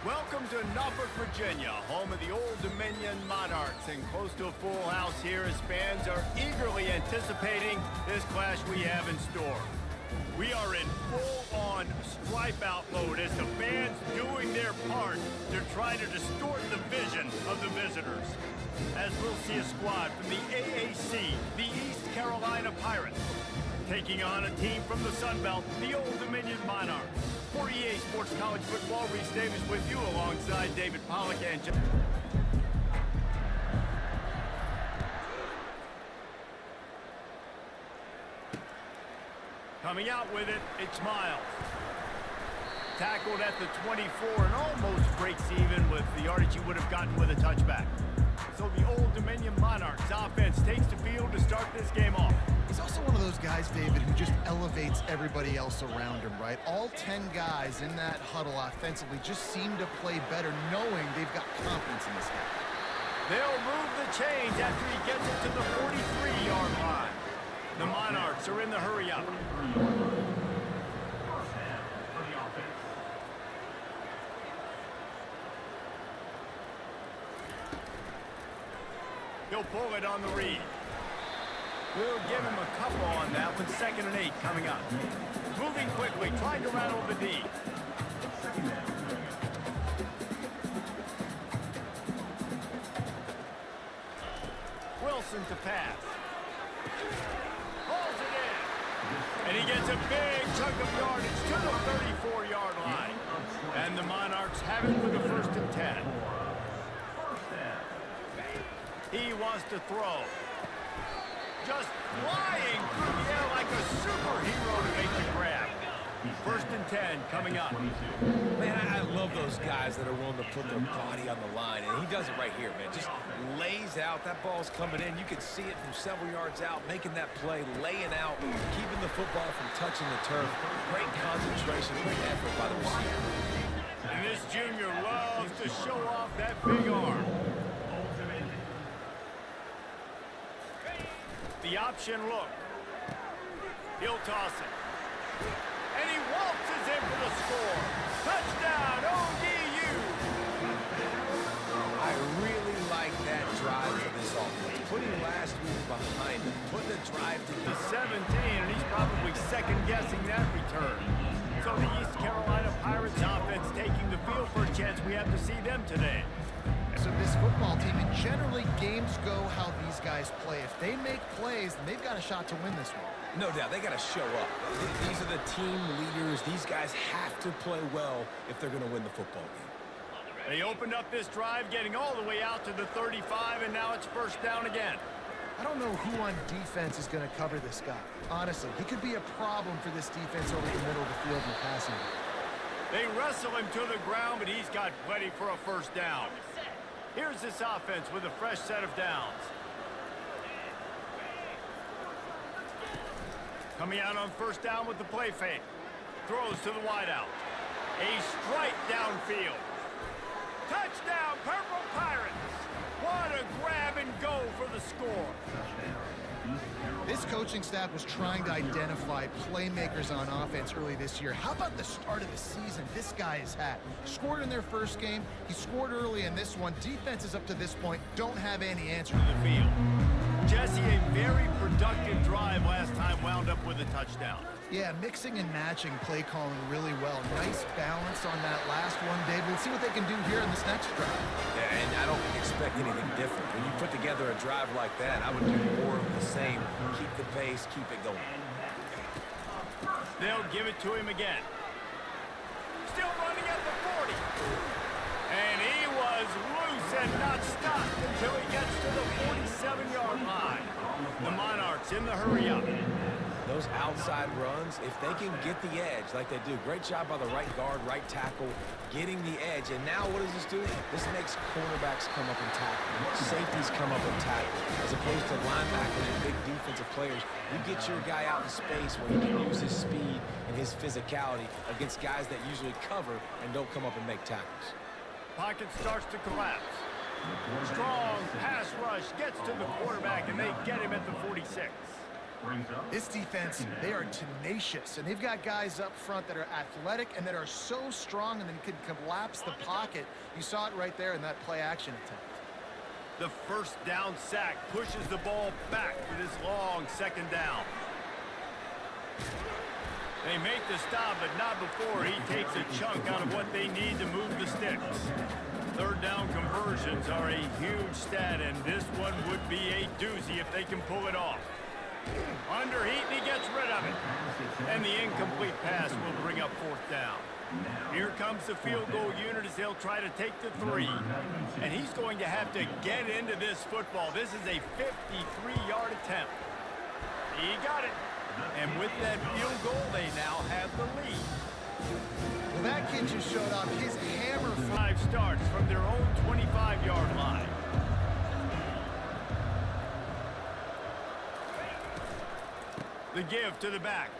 Welcome to Norfolk, Virginia, home of the Old Dominion Monarchs, and close to a full house here as fans are eagerly anticipating this clash we have in store. We are in full-on stripe-out mode as the fans doing their part to try to distort the vision of the visitors. As we'll see a squad from the AAC, the East Carolina Pirates, taking on a team from the Sun Belt, the Old Dominion Monarchs. For EA Sports College Football, Reese Davis with you alongside David Pollock and coming out with it, it's Miles. Tackled at the 24 and almost breaks even with the yardage he would have gotten with a touchback. So the Old Dominion Monarchs offense takes the field to start this game off. He's also one of those guys, David, who just elevates everybody else around him, right? All 10 guys in that huddle offensively just seem to play better knowing they've got confidence in this guy. They'll move the chains after he gets it to the 43-yard line. The Monarchs are in the hurry-up. He'll pull it on the read. We'll give him a couple on that one. 2nd and 8 coming up. Moving quickly, trying to rattle the D. Wilson to pass. Hauls it in. And he gets a big chunk of yardage to the 34-yard line. And the Monarchs have it with a 1st and 10. He wants to throw. Just flying through the air like a superhero to make the grab. 1st and 10 coming up. Man, I love those guys that are willing to put their body on the line, and he does it right here, man. Just lays out. That ball's coming in. You can see it from several yards out, making that play, laying out, keeping the football from touching the turf. Great concentration, great effort by the receiver. And this junior loves to show off that big arm. The option look. He'll toss it. And he waltzes in for the score. Touchdown, ODU! I really like that drive for this offense. Putting last week behind him, putting the drive to the 17, and he's probably second-guessing that return. So the East Carolina Pirates offense taking the field. First chance we have to see them today. So this football team, and generally games go how these guys play. If they make plays, then they've got a shot to win this one. No doubt, they got to show up. These are the team leaders. These guys have to play well if they're going to win the football game. They opened up this drive, getting all the way out to the 35, and now it's 1st down again. I don't know who on defense is going to cover this guy. Honestly, he could be a problem for this defense over the middle of the field in the passing game. They wrestle him to the ground, but he's got plenty for a 1st down. Here's this offense with a fresh set of downs. Coming out on 1st down with the play fake. Throws to the wideout. A strike downfield. Touchdown, Purple Pirates! What a grab and go for the score. This coaching staff was trying to identify playmakers on offense early this year. How about the start of the season this guy has had? Scored in their 1st game. He scored early in this one. Defenses up to this point don't have any answer to the field. Jesse, a very productive drive last time wound up with a touchdown. Yeah, mixing and matching play calling really well. Nice balance on that last one, Dave. We'll see what they can do here in this next drive. Yeah, and I don't expect anything different. When you put together a drive like that, I would do more of the same. Keep the pace, keep it going. They'll give it to him again. Still running at the 40. And he was loose and not stopped until he gets to the 47-yard line. The Monarchs in the hurry-up. Those outside runs, if they can get the edge like they do, great job by the right guard, right tackle, getting the edge. And now what does this do? This makes cornerbacks come up and tackle. Safeties come up and tackle. As opposed to linebackers and big defensive players, you get your guy out in space where he can use his speed and his physicality against guys that usually cover and don't come up and make tackles. Pocket starts to collapse. Strong pass rush gets to the quarterback, and they get him at the 46. This defense, they are tenacious, and they've got guys up front that are athletic and that are so strong and then can collapse the pocket. You saw it right there in that play-action attempt. The first down sack pushes the ball back for this long second down. They make the stop, but not before he takes a chunk out of what they need to move the sticks. Third down conversions are a huge stat, and this one would be a doozy if they can pull it off. Under heat, and he gets rid of it. And the incomplete pass will bring up fourth down. Here comes the field goal unit as they'll try to take the 3. And he's going to have to get into this football. This is a 53-yard attempt. He got it. And with that field goal, they now have the lead. Well, that kid just showed off his hammer. 5 starts from their own 25-yard line. The give to the back.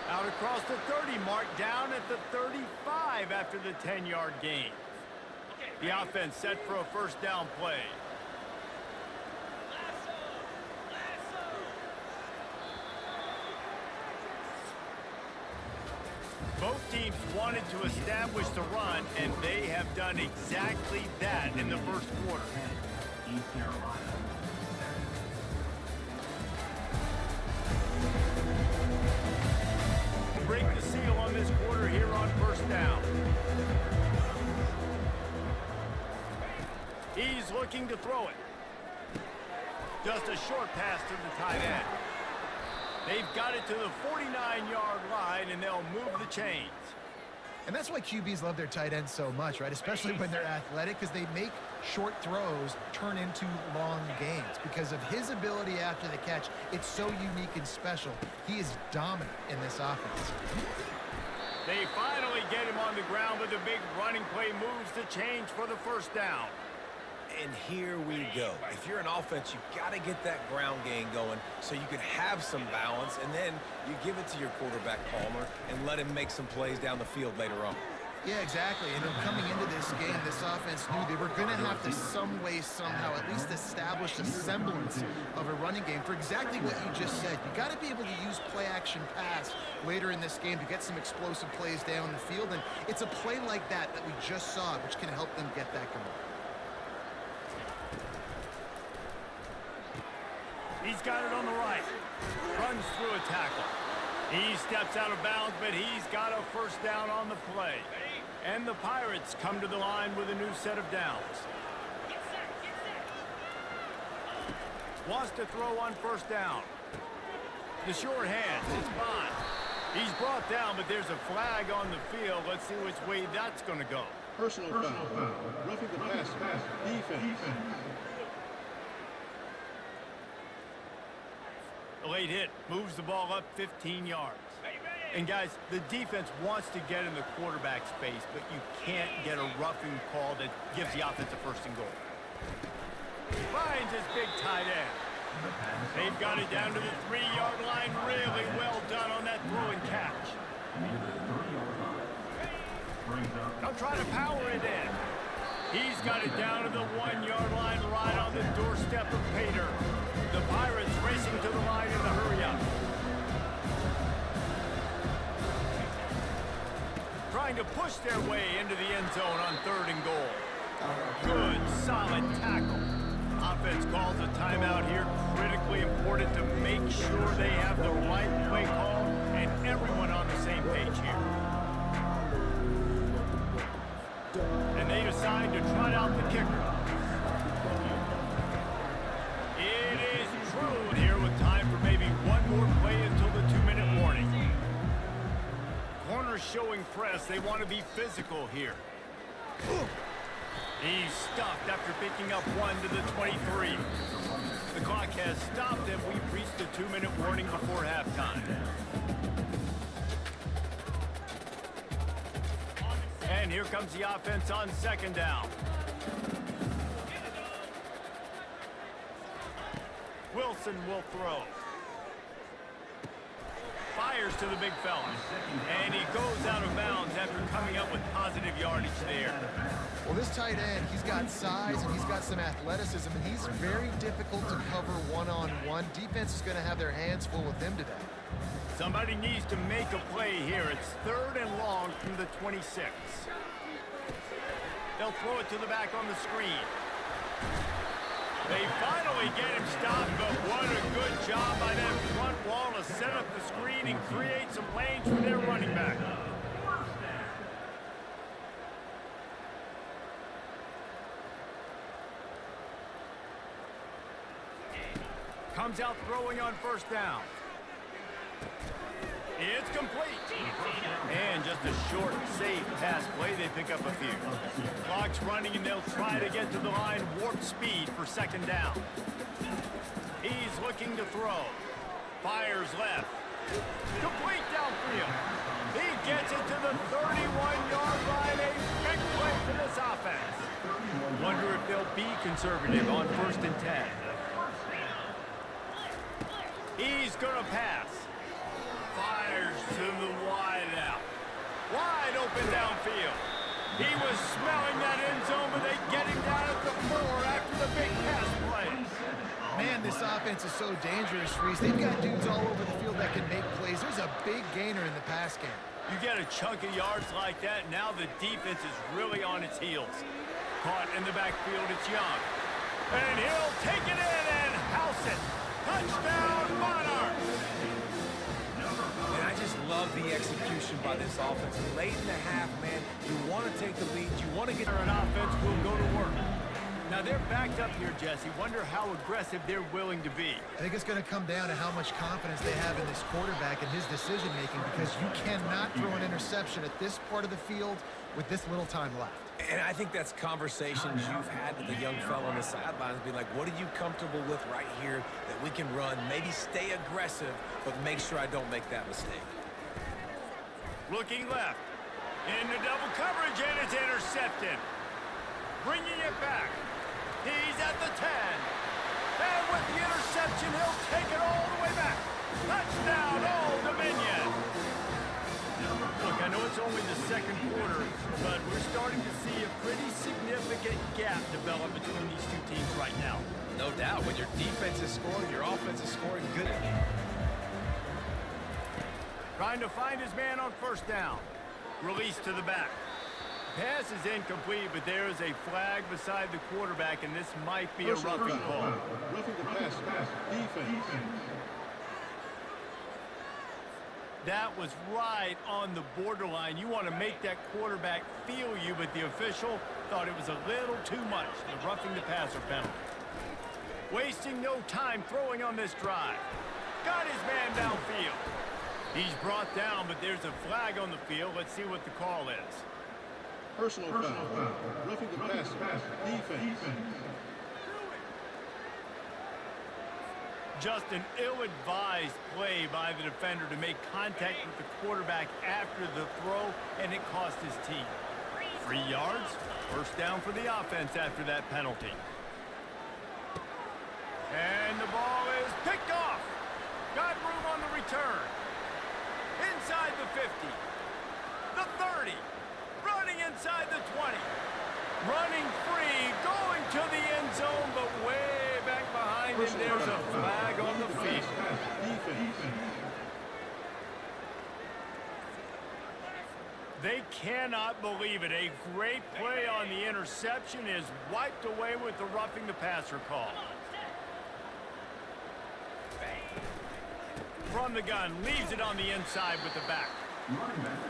Out across the 30 mark, down at the 35 after the 10-yard gain. The offense set for a first down play. Both teams wanted to establish the run, and they have done exactly that in the first quarter. Break the seal on this quarter here on first down. He's looking to throw it. Just a short pass to the tight end. They've got it to the 49-yard line, and they'll move the chains. And that's why QBs love their tight ends so much, right? Especially when they're athletic, because they make short throws turn into long gains. Because of his ability after the catch, it's so unique and special. He is dominant in this offense. They finally get him on the ground, but the big running play moves the chains for the first down. And here we go. If you're an offense, you've got to get that ground game going so you can have some balance, and then you give it to your quarterback, Palmer, and let him make some plays down the field later on. Yeah, exactly. And coming into this game, this offense knew they were going to have to some way, somehow, at least establish a semblance of a running game for exactly what you just said. You got to be able to use play-action pass later in this game to get some explosive plays down the field, and it's a play like that we just saw, which can help them get that going. He's got it on the right. Runs through a tackle. He steps out of bounds, but he's got a first down on the play. And the Pirates come to the line with a new set of downs. Wants to throw on first down. The short hands. It's Bond. He's brought down, but there's a flag on the field. Let's see which way that's going to go. Personal foul. Roughing the pass. Defense. The late hit moves the ball up 15 yards. And guys, the defense wants to get in the quarterback's face, but you can't get a roughing call that gives the offense a first and goal. Finds his big tight end. They've got it down to the 3-yard line. Really well done on that throw and catch. They'll try to power it in. He's got it down to the 1-yard line, right on the doorstep of Pater. The Pirates racing to the line in the hurry-up. Trying to push their way into the end zone on 3rd and goal. Good, solid tackle. Offense calls a timeout here. Critically important to make sure they have the right play call and everyone on the same page here. And they decide to trot out the kicker. It is true here with time for maybe one more play until the 2-minute warning. Corners showing press. They want to be physical here. He's stuffed after picking up 1 to the 23. The clock has stopped and we've reached the 2-minute warning before halftime. And here comes the offense on 2nd down. Wilson will throw. Fires to the big fella. And he goes out of bounds after coming up with positive positive yardage there. Well, this tight end, he's got size and he's got some athleticism, and he's very difficult to cover one-on-one. Defense is going to have their hands full with him today. Somebody needs to make a play here. It's 3rd and long from the 26. They'll throw it to the back on the screen. They finally get him stopped, but what a good job by that front wall to set up the screen and create some lanes for their running back. Comes out throwing on 1st down. It's complete. And just a short, safe pass play. They pick up a few. Clock's running, and they'll try to get to the line warp speed for 2nd down. He's looking to throw. Fires left. Complete downfield. He gets it to the 31-yard line. A big play for this offense. Wonder if they'll be conservative on 1st and 10. He's going to pass. Fires to the wide out. Wide open downfield. He was smelling that end zone, but they get him down at the 4 after the big pass play. Man, this offense is so dangerous, Reese. They've got dudes all over the field that can make plays. There's a big gainer in the pass game. You get a chunk of yards like that, now the defense is really on its heels. Caught in the backfield, it's Young. And he'll take it in and house it. Touchdown, Monarchs! And I just love the execution by this offense. Late in the half, man, you want to take the lead. You want to get An offense will go to work. Now they're backed up here, Jesse. Wonder how aggressive they're willing to be. I think it's going to come down to how much confidence they have in this quarterback and his decision-making, because you cannot throw an interception at this part of the field with this little time left. And I think that's conversations you've had with the young fellow on the sidelines. Be like, what are you comfortable with right here that we can run? Maybe stay aggressive, but make sure I don't make that mistake. Looking left. Into double coverage, and it's intercepted. Bringing it back. He's at the 10. And with the interception, he'll take it all the way back. Touchdown, Old Dominion. Look, I know it's only the 2nd quarter, but we're starting to see a pretty significant gap develop between these two teams right now. No doubt. When your defense is scoring, your offense is scoring good. Trying to find his man on 1st down. Release to the back. Pass is incomplete, but there is a flag beside the quarterback, and this might be a roughing call. Roughing the pass. Defense. That was right on the borderline. You want to make that quarterback feel you, but the official thought it was a little too much. The roughing the passer penalty. Wasting no time throwing on this drive. Got his man downfield. He's brought down, but there's a flag on the field. Let's see what the call is. Personal foul. Roughing the pass. Defense. Just an ill-advised play by the defender to make contact with the quarterback after the throw, and it cost his team. 3 yards, 1st down for the offense after that penalty. And the ball is picked off. Got room on the return. Inside the 50. The 30. Running inside the 20. Running free, going to the end zone, but way back behind him, there's a flag on the field. They cannot believe it. A great play on the interception is wiped away with the roughing the passer call. From the gun, leaves it on the inside with the back.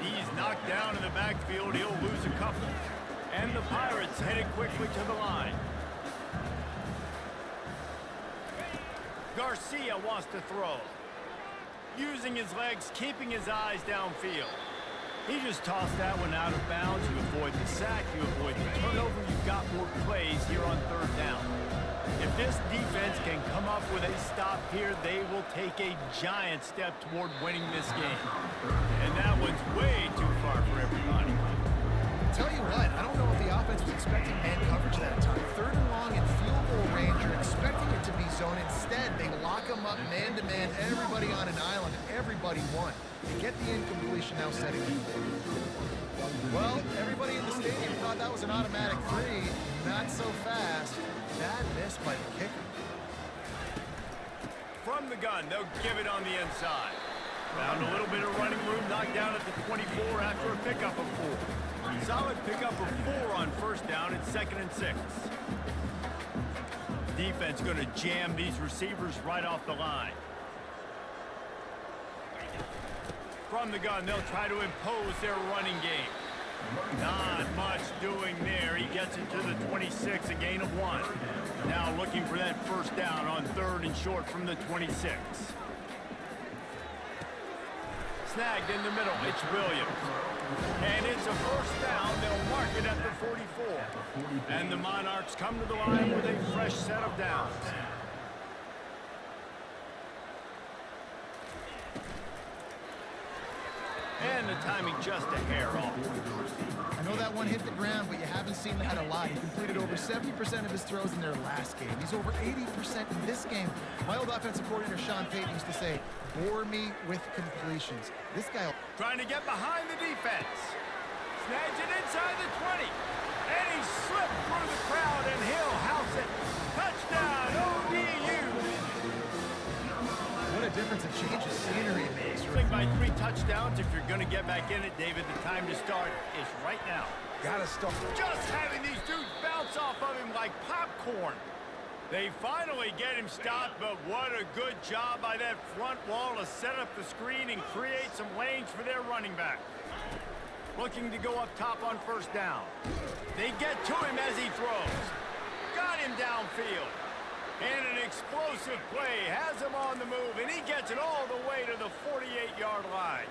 He's knocked down in the backfield. He'll lose a couple. And the Pirates headed quickly to the line. Garcia wants to throw. Using his legs, keeping his eyes downfield. He just tossed that one out of bounds. You avoid the sack, you avoid the turnover. You've got more plays here on 3rd down. If this defense can come up with a stop here, they will take a giant step toward winning this game. And that one's way too far for everybody. Tell you what, I don't know if the offense was expecting man coverage that time. 3rd and long in field goal range, you're expecting it to be zone. Instead, they lock them up man-to-man, everybody on an island, and everybody won. They get the incompletion, now setting the 4. Well, everybody in the stadium thought that was an automatic three. Not so fast. Bad miss by the kicker. From the gun, they'll give it on the inside. Found a little bit of running room, knocked down at the 24 after a pickup of 4. Solid pickup of 4 on first down at 2nd and 6. Defense going to jam these receivers right off the line. From the gun, they'll try to impose their running game. Not much doing there. He gets it to the 26, a gain of 1. Now looking for that first down on 3rd and short from the 26. Snagged in the middle, it's Williams. And it's a first down. They'll mark it at the 44. And the Monarchs come to the line with a fresh set of downs. And the timing just a hair off. I know that one hit the ground, but you haven't seen that a lot. He completed over 70% of his throws in their last game. He's over 80% in this game. My old offensive coordinator, Sean Payton, used to say, bore me with completions. This guy... Trying to get behind the defense. Snags it inside the 20. And he slipped through the crowd, and he'll house it. Touchdown, ODU. What a difference a change of scenery makes. By 3 touchdowns. If you're going to get back in it, David, the time to start is right now. Gotta start. Just having these dudes bounce off of him like popcorn. They finally get him stopped, but what a good job by that front wall to set up the screen and create some lanes for their running back. Looking to go up top on first down. They get to him as he throws. Got him downfield. And an explosive play has him on the move, and he gets it all the way to the 48-yard line.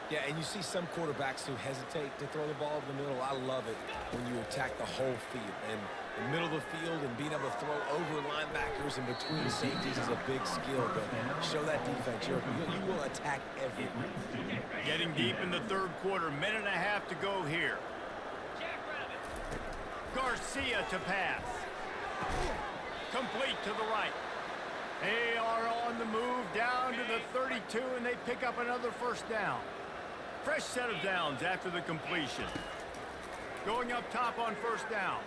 Yeah, and you see some quarterbacks who hesitate to throw the ball over the middle. I love it when you attack the whole field. And the middle of the field and being able to throw over linebackers and between safeties is a big skill. But show that defense. You will attack everyone. Getting deep in the 3rd quarter, minute and a half to go here. Garcia to pass. Complete to the right. They are on the move down to the 32, and they pick up another first down. Fresh set of downs after the completion. Going up top on first down.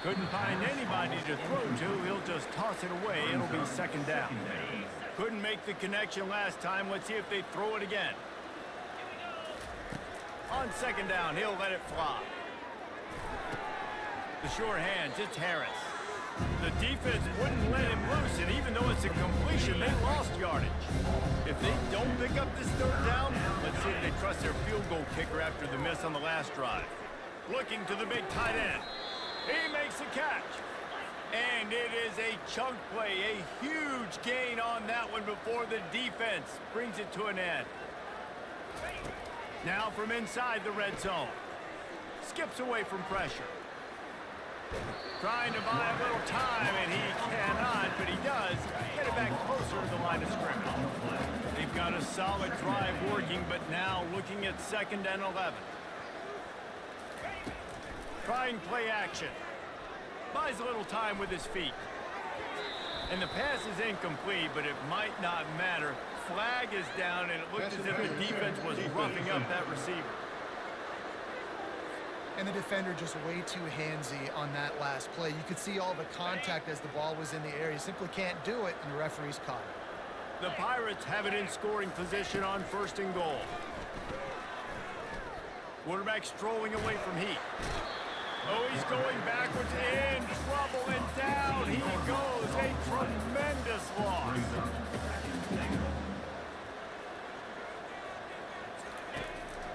Couldn't find anybody to throw to. He'll just toss it away. It'll be 2nd down. Couldn't make the connection last time. Let's see if they throw it again. On 2nd down, he'll let it fly. The short hands, it's Harris. The defense wouldn't let him loose, and even though it's a completion, they lost yardage. If they don't pick up this 3rd down, let's see if they trust their field goal kicker after the miss on the last drive. Looking to the big tight end. He makes the catch. And it is a chunk play, a huge gain on that one before the defense brings it to an end. Now from inside the red zone. Skips away from pressure. Trying to buy a little time, and he cannot, but he does get it back closer to the line of scrimmage. They've got a solid drive working, but now looking at 2nd and 11. Trying play action. Buys a little time with his feet. And the pass is incomplete, but it might not matter. Flag is down, and it looks as if the defense was roughing up that receiver. And the defender just way too handsy on that last play. You could see all the contact as the ball was in the air. You simply can't do it, and the referee's caught it. The Pirates have it in scoring position on 1st and goal. Quarterback strolling away from Heat. Oh, he's going backwards, in trouble, and down he goes. A tremendous loss.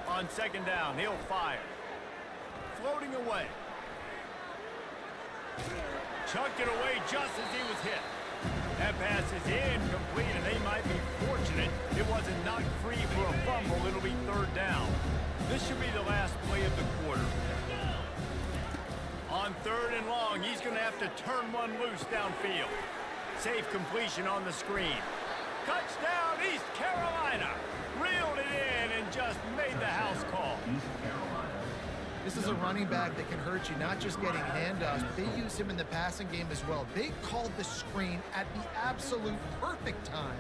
On 2nd down, he'll fire. Floating away. Chucked it away just as he was hit. That pass is incomplete, and they might be fortunate it wasn't knocked free for a fumble. It'll be 3rd down. This should be the last play of the quarter. On 3rd and long, he's going to have to turn one loose downfield. Safe completion on the screen. Touchdown, East Carolina. Reeled it in and just made the house call. This is a running back that can hurt you, not just getting handoffs, but they use him in the passing game as well. They called the screen at the absolute perfect time,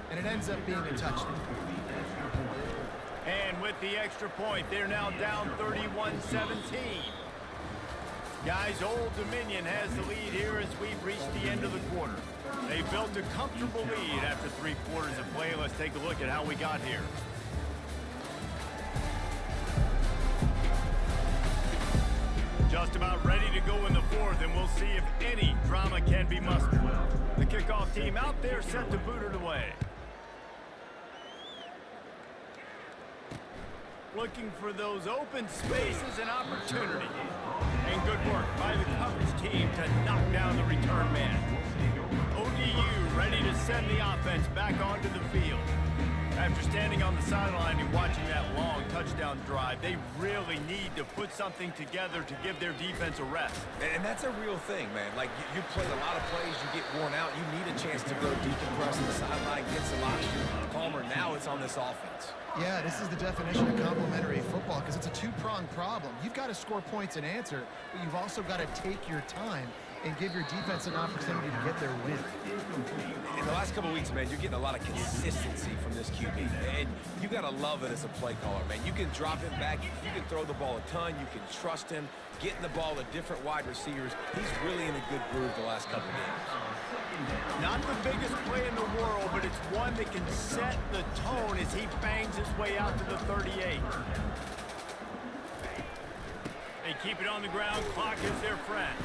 and it ends up being a touchdown. And with the extra point, they're now down 31-17. Guys, Old Dominion has the lead here as we've reached the end of the quarter. They built a comfortable lead after 3 quarters of play. Let's take a look at how we got here. Just about ready to go in the 4th, and we'll see if any drama can be mustered. The kickoff team out there set to boot it away. Looking for those open spaces and opportunities. And good work by the coverage team to knock down the return man. ODU ready to send the offense back onto the field. After standing on the sideline and watching that long touchdown drive, they really need to put something together to give their defense a rest. And that's a real thing, man. Like, you played a lot of plays, you get worn out, you need a chance to go decompress on the sideline, get some oxygen. Palmer, now it's on this offense. Yeah, this is the definition of complementary football because it's a two-pronged problem. You've got to score points and answer, but you've also got to take your time and give your defense an opportunity to get their win. In the last couple of weeks, man, you're getting a lot of consistency from this QB. And you got to love it as a play caller, man. You can drop it back. You can throw the ball a ton. You can trust him. Getting the ball to different wide receivers. He's really in a good groove the last couple of games. Not the biggest play in the world, but it's one that can set the tone as he bangs his way out to the 38. They keep it on the ground. Clock is their friend.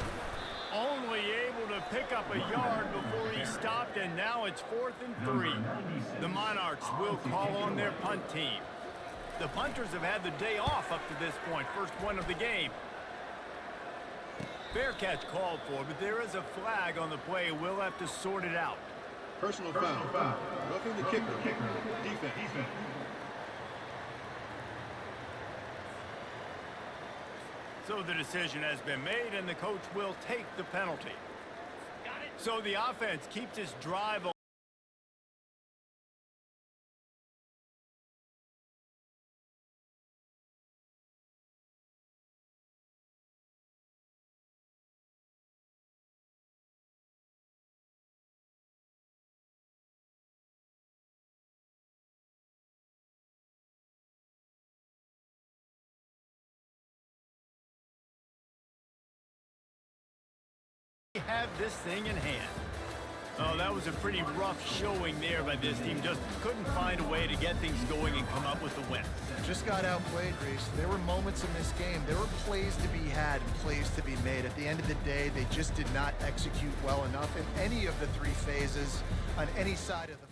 Only able to pick up a yard before he stopped, and now it's 4th and 3. The Monarchs will call on their punt team. The punters have had the day off up to this point, first one of the game. Fair catch called for, but there is a flag on the play. We'll have to sort it out. Personal foul. Roughing the kicker. Defense. So the decision has been made, and the coach will take the penalty. So the offense keeps its drive. Have this thing in hand. Oh, that was a pretty rough showing there by this team. Just couldn't find a way to get things going and come up with the win. Just got outplayed, Reese. There were moments in this game. There were plays to be had and plays to be made. At the end of the day, they just did not execute well enough in any of the 3 phases on any side of the